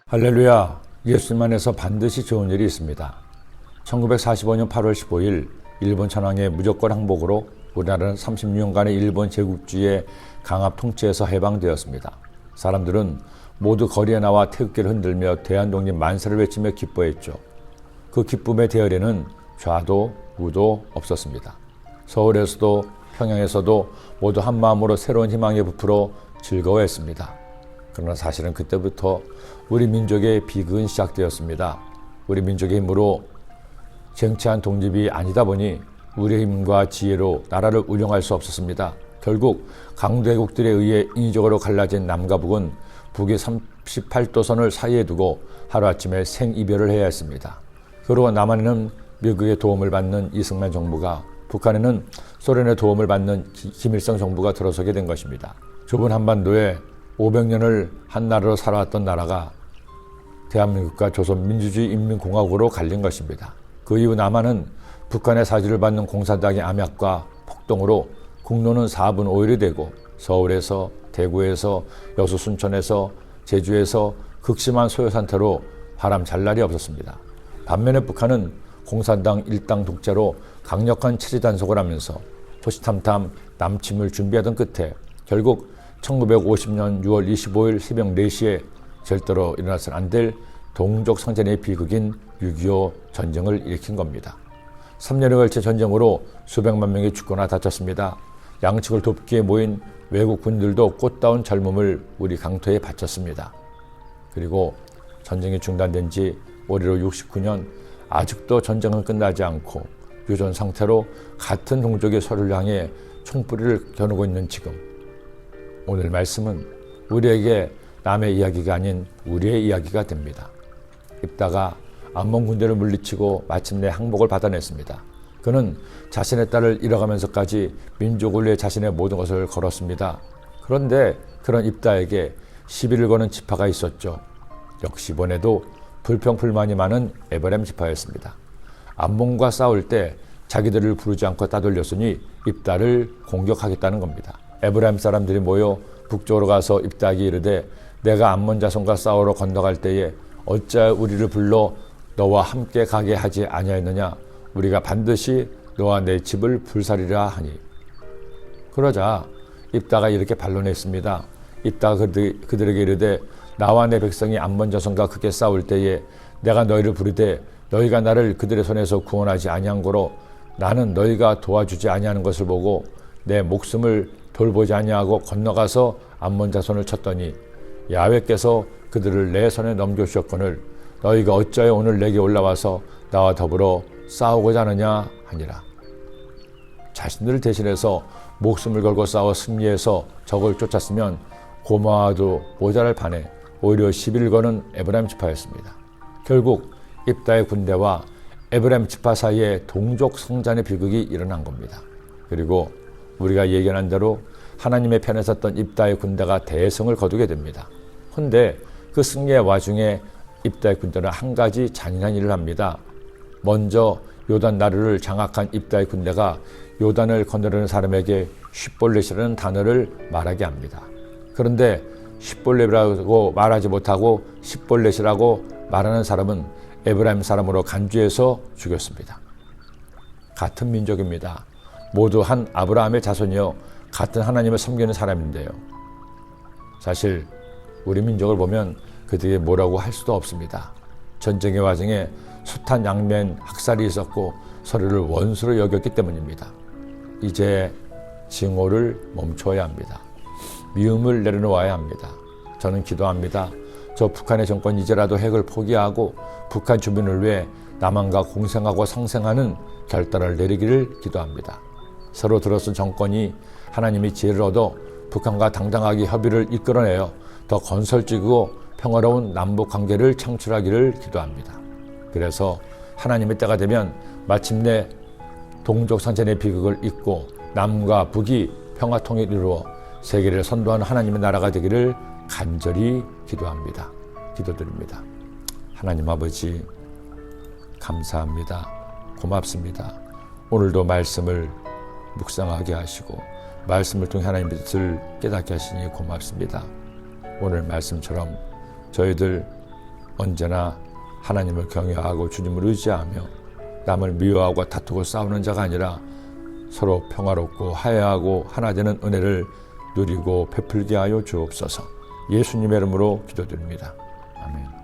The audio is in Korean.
할렐루야, 예수님 안에서 반드시 좋은 일이 있습니다. 1945년 8월 15일 일본 천황의 무조건 항복으로 우리나라는 36년간의 일본 제국주의의 강압 통치에서 해방되었습니다. 사람들은 모두 거리에 나와 태극기를 흔들며 대한독립 만세를 외치며 기뻐했죠. 그 기쁨의 대열에는 좌도 우도 없었습니다. 서울에서도 평양에서도 모두 한마음으로 새로운 희망에 부풀어 즐거워했습니다. 그러나 사실은 그때부터 우리 민족의 비극은 시작되었습니다. 우리 민족의 힘으로 쟁취한 독립이 아니다 보니 우리의 힘과 지혜로 나라를 운영할 수 없었습니다. 결국 강대국들에 의해 인위적으로 갈라진 남과 북은 북의 38도선을 사이에 두고 하루아침에 생이별을 해야 했습니다. 그러고 남한에는 미국의 도움을 받는 이승만 정부가, 북한에는 소련의 도움을 받는 김일성 정부가 들어서게 된 것입니다. 좁은 한반도에 500년을 한 나라로 살아왔던 나라가 대한민국과 조선민주주의 인민공화국으로 갈린 것입니다. 그 이후 남한은 북한의 사주를 받는 공산당의 암약과 폭동으로 국로는 4분 5일이 되고 서울에서, 대구에서, 여수 순천에서, 제주에서 극심한 소요 상태로 바람 잘 날이 없었습니다. 반면에 북한은 공산당 일당 독재로 강력한 체제 단속을 하면서 호시탐탐 남침을 준비하던 끝에 결국 1950년 6월 25일 새벽 4시에 절대로 일어나서는 안 될 동족 상전의 비극인 6.25 전쟁을 일으킨 겁니다. 3년에 걸친 전쟁으로 수백만 명이 죽거나 다쳤습니다. 양측을 돕기에 모인 외국 군들도 꽃다운 젊음을 우리 강토에 바쳤습니다. 그리고 전쟁이 중단된 지 올해로 69년, 아직도 전쟁은 끝나지 않고 유전 상태로 같은 동족의 서로를 향해 총뿌리를 겨누고 있는 지금, 오늘 말씀은 우리에게 남의 이야기가 아닌 우리의 이야기가 됩니다. 입다가 암몬 군대를 물리치고 마침내 항복을 받아냈습니다. 그는 자신의 딸을 잃어가면서까지 민족을 위해 자신의 모든 것을 걸었습니다. 그런데 그런 입다에게 시비를 거는 지파가 있었죠. 역시 이번에도 불평불만이 많은 에브라임 지파였습니다. 암몬과 싸울 때 자기들을 부르지 않고 따돌렸으니 입다를 공격하겠다는 겁니다. 에브라임 사람들이 모여 북쪽으로 가서 입다에게 이르되, 내가 암몬 자손과 싸우러 건너갈 때에 어찌하여 우리를 불러 너와 함께 가게 하지 아니하였느냐? 우리가 반드시 너와 내 집을 불살이라 하니. 그러자 입다가 이렇게 반론했습니다. 입다가 그들에게 이르되, 나와 내 백성이 암몬 자손과 크게 싸울 때에 내가 너희를 부르되 너희가 나를 그들의 손에서 구원하지 아니한 고로 나는 너희가 도와주지 아니하는 것을 보고 내 목숨을 돌보지 아니하고 건너가서 암몬 자손을 쳤더니 야훼께서 그들을 내 손에 넘겨주셨거늘 너희가 어찌하여 오늘 내게 올라와서 나와 더불어 싸우고자 하느냐 하니라. 자신들을 대신해서 목숨을 걸고 싸워 승리해서 적을 쫓았으면 고마워도 모자랄 판에 오히려 시비를 거는 에브라임 지파였습니다. 결국 입다의 군대와 에브라임 지파 사이에 동족 성전의 비극이 일어난 겁니다. 그리고 우리가 예견한 대로 하나님의 편에 섰던 입다의 군대가 대승을 거두게 됩니다. 그런데 그 승리의 와중에 입다의 군대는 한 가지 잔인한 일을 합니다. 먼저 요단 나루를 장악한 입다의 군대가 요단을 건너려는 사람에게 쉿볼렛이라는 단어를 말하게 합니다. 그런데 쉿볼렛이라고 말하지 못하고 쉿볼렛이라고 말하는 사람은 에브라임 사람으로 간주해서 죽였습니다. 같은 민족입니다. 모두 한 아브라함의 자손이요 같은 하나님을 섬기는 사람인데요. 사실 우리 민족을 보면 그들이 뭐라고 할 수도 없습니다. 전쟁의 와중에 숱한 양면 학살이 있었고 서로를 원수로 여겼기 때문입니다. 이제 증오를 멈춰야 합니다. 미움을 내려놓아야 합니다. 저는 기도합니다. 저 북한의 정권 이제라도 핵을 포기하고 북한 주민을 위해 남한과 공생하고 상생하는 결단을 내리기를 기도합니다. 서로 들어선 정권이 하나님의 지혜를 얻어 북한과 당당하게 협의를 이끌어내어 더 건설적이고 평화로운 남북관계를 창출하기를 기도합니다. 그래서 하나님의 때가 되면 마침내 동족 산천의 비극을 잊고 남과 북이 평화통일 이루어 세계를 선도하는 하나님의 나라가 되기를 간절히 기도합니다. 기도드립니다. 하나님 아버지 감사합니다. 고맙습니다. 오늘도 말씀을 묵상하게 하시고 말씀을 통해 하나님의 뜻을 깨닫게 하시니 고맙습니다. 오늘 말씀처럼 저희들 언제나 하나님을 경외하고 주님을 의지하며 남을 미워하고 다투고 싸우는 자가 아니라 서로 평화롭고 화해하고 하나 되는 은혜를 누리고 베풀게 하여 주옵소서. 예수님의 이름으로 기도드립니다. 아멘.